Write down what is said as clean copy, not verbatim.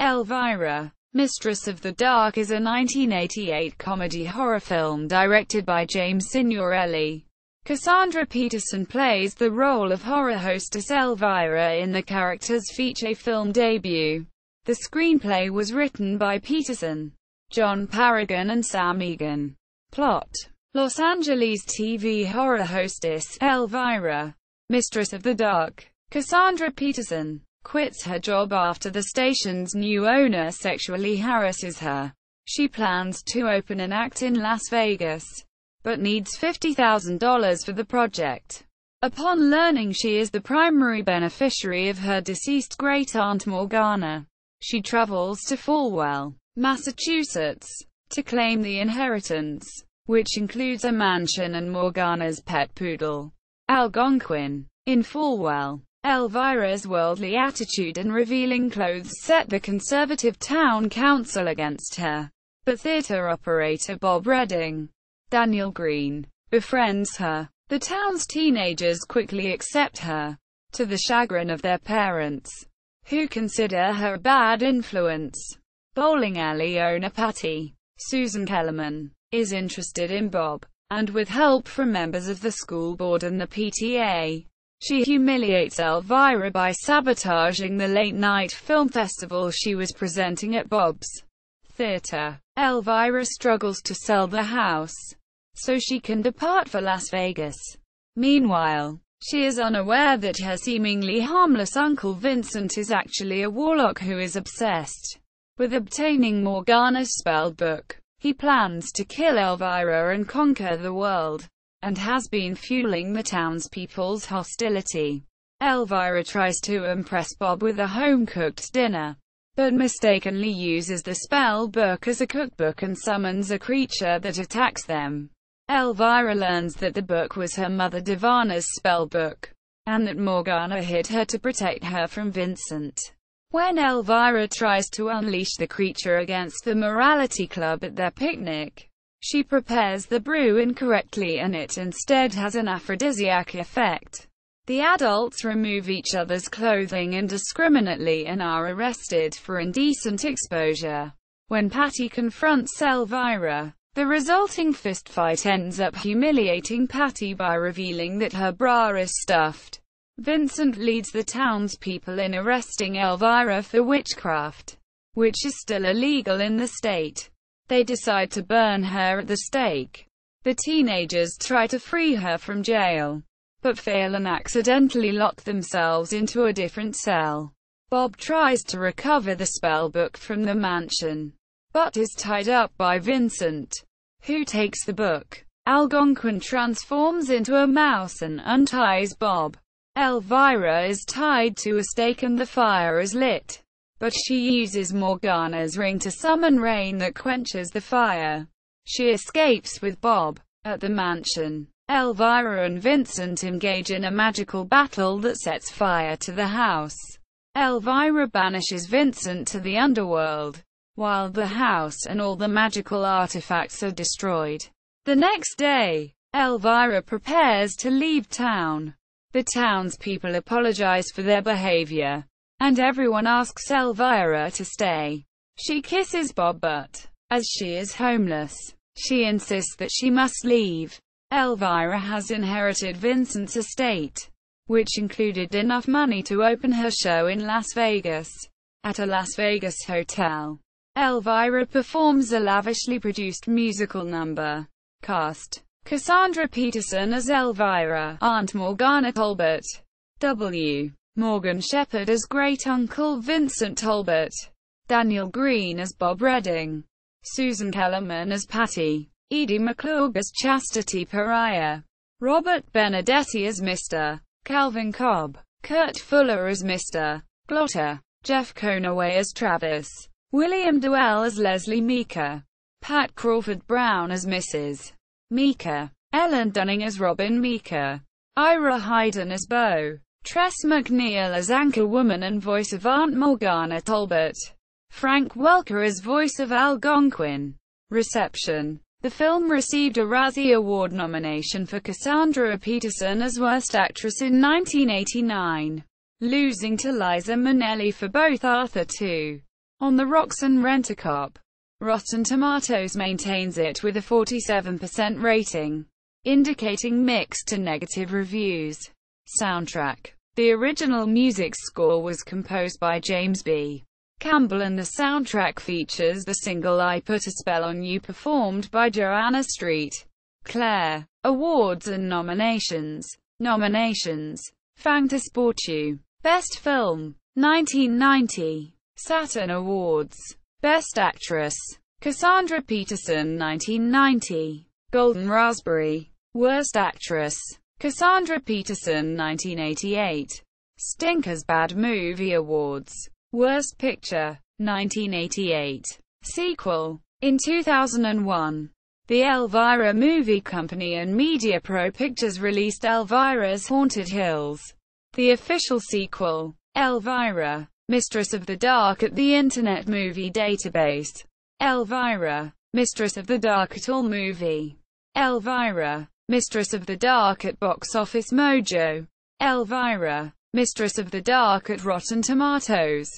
Elvira, Mistress of the Dark is a 1988 comedy horror film directed by James Signorelli. Cassandra Peterson plays the role of horror hostess Elvira in the character's feature film debut. The screenplay was written by Peterson, John Paragon and Sam Egan. Plot: Los Angeles TV horror hostess, Elvira, Mistress of the Dark, Cassandra Peterson, quits her job after the station's new owner sexually harasses her. She plans to open an act in Las Vegas, but needs $50,000 for the project. Upon learning she is the primary beneficiary of her deceased great-aunt Morgana, she travels to Falwell, Massachusetts, to claim the inheritance, which includes a mansion and Morgana's pet poodle, Algonquin. In Falwell, Elvira's worldly attitude and revealing clothes set the conservative town council against her. But theater operator Bob Redding, Daniel Green, befriends her. The town's teenagers quickly accept her, to the chagrin of their parents, who consider her a bad influence. Bowling alley owner Patty, Susan Kellerman, is interested in Bob, and with help from members of the school board and the PTA, she humiliates Elvira by sabotaging the late-night film festival she was presenting at Bob's Theater. Elvira struggles to sell the house, so she can depart for Las Vegas. Meanwhile, she is unaware that her seemingly harmless Uncle Vincent is actually a warlock who is obsessed with obtaining Morgana's spell book. He plans to kill Elvira and conquer the world, and has been fueling the townspeople's hostility. Elvira tries to impress Bob with a home-cooked dinner, but mistakenly uses the spell book as a cookbook and summons a creature that attacks them. Elvira learns that the book was her mother Divana's spell book, and that Morgana hid her to protect her from Vincent. When Elvira tries to unleash the creature against the Morality Club at their picnic, she prepares the brew incorrectly and it instead has an aphrodisiac effect. The adults remove each other's clothing indiscriminately and are arrested for indecent exposure. When Patty confronts Elvira, the resulting fistfight ends up humiliating Patty by revealing that her bra is stuffed. Vincent leads the townspeople in arresting Elvira for witchcraft, which is still illegal in the state. They decide to burn her at the stake. The teenagers try to free her from jail, but fail and accidentally lock themselves into a different cell. Bob tries to recover the spellbook from the mansion, but is tied up by Vincent, who takes the book. Algonquin transforms into a mouse and unties Bob. Elvira is tied to a stake and the fire is lit, but she uses Morgana's ring to summon rain that quenches the fire. She escapes with Bob. At the mansion, Elvira and Vincent engage in a magical battle that sets fire to the house. Elvira banishes Vincent to the underworld, while the house and all the magical artifacts are destroyed. The next day, Elvira prepares to leave town. The townspeople apologize for their behavior, and everyone asks Elvira to stay. She kisses Bob, but, as she is homeless, she insists that she must leave. Elvira has inherited Vincent's estate, which included enough money to open her show in Las Vegas. At a Las Vegas hotel, Elvira performs a lavishly produced musical number. Cast: Cassandra Peterson as Elvira, Aunt Morgana Talbot, W. Morgan Shepherd as Great-Uncle Vincent Talbot, Daniel Green as Bob Redding, Susan Kellerman as Patty, Edie McClurg as Chastity Pariah, Robert Benedetti as Mr. Calvin Cobb, Kurt Fuller as Mr. Glotter, Jeff Conaway as Travis, William Dwell as Leslie Meeker, Pat Crawford Brown as Mrs. Meeker, Ellen Dunning as Robin Meeker, Ira Hayden as Bo, Tress McNeil as Anchorwoman and voice of Aunt Morgana Talbot, Frank Welker as voice of Algonquin. Reception: the film received a Razzie Award nomination for Cassandra Peterson as Worst Actress in 1989, losing to Liza Minnelli for both Arthur II. on the Rocks and Rent-A-Cop. Rotten Tomatoes maintains it with a 47% rating, indicating mixed to negative reviews. Soundtrack. The original music score was composed by James B. Campbell and the soundtrack features the single I Put a Spell on You performed by Joanna Street. Claire. Awards and nominations. Fantasportu. Best Film. 1990. Saturn Awards. Best Actress. Cassandra Peterson 1990. Golden Raspberry. Worst Actress. Cassandra Peterson 1988. Stinkers Bad Movie Awards. Worst Picture. 1988. Sequel. In 2001. The Elvira Movie Company and MediaPro Pictures released Elvira's Haunted Hills. The official sequel. Elvira. Mistress of the Dark at the Internet Movie Database. Elvira. Mistress of the Dark at AllMovie. Elvira. Mistress of the Dark at Box Office Mojo. Elvira. Mistress of the Dark at Rotten Tomatoes.